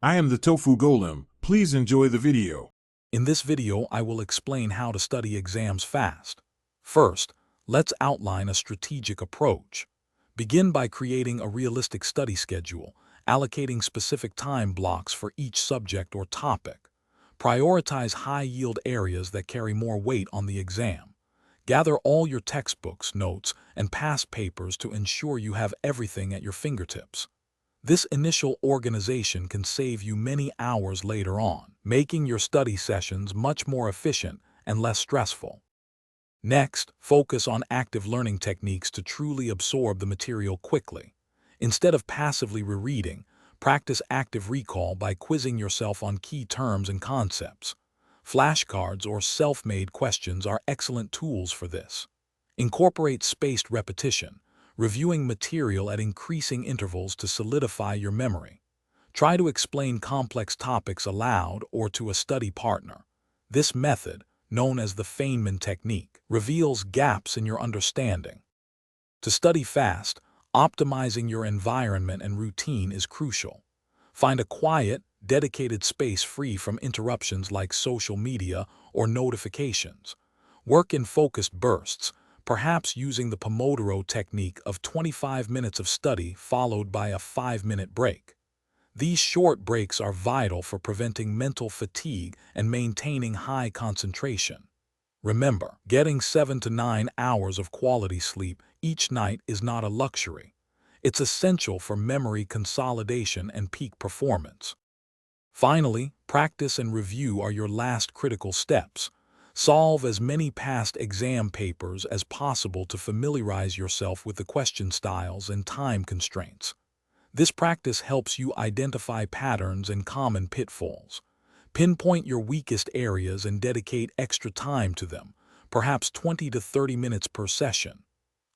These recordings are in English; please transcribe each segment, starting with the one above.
I am the Tofu Golem. Please enjoy the video. In this video, I will explain how to study exams fast. First, let's outline a strategic approach. Begin by creating a realistic study schedule, allocating specific time blocks for each subject or topic. Prioritize high-yield areas that carry more weight on the exam. Gather all your textbooks, notes, and past papers to ensure you have everything at your fingertips. This initial organization can save you many hours later on, making your study sessions much more efficient and less stressful. Next, focus on active learning techniques to truly absorb the material quickly. Instead of passively rereading, practice active recall by quizzing yourself on key terms and concepts. Flashcards or self-made questions are excellent tools for this. Incorporate spaced repetition, reviewing material at increasing intervals to solidify your memory. Try to explain complex topics aloud or to a study partner. This method, known as the Feynman technique, reveals gaps in your understanding. To study fast, optimizing your environment and routine is crucial. Find a quiet, dedicated space free from interruptions like social media or notifications. Work in focused bursts, perhaps using the Pomodoro technique of 25 minutes of study followed by a 5-minute break. These short breaks are vital for preventing mental fatigue and maintaining high concentration. Remember, getting 7 to 9 hours of quality sleep each night is not a luxury. It's essential for memory consolidation and peak performance. Finally, practice and review are your last critical steps. Solve as many past exam papers as possible to familiarize yourself with the question styles and time constraints. This practice helps you identify patterns and common pitfalls. Pinpoint your weakest areas and dedicate extra time to them, perhaps 20 to 30 minutes per session.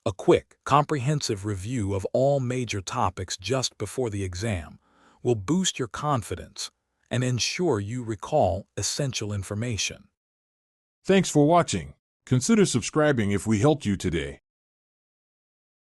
A quick, comprehensive review of all major topics just before the exam will boost your confidence and ensure you recall essential information. Thanks for watching. Consider subscribing if we helped you today.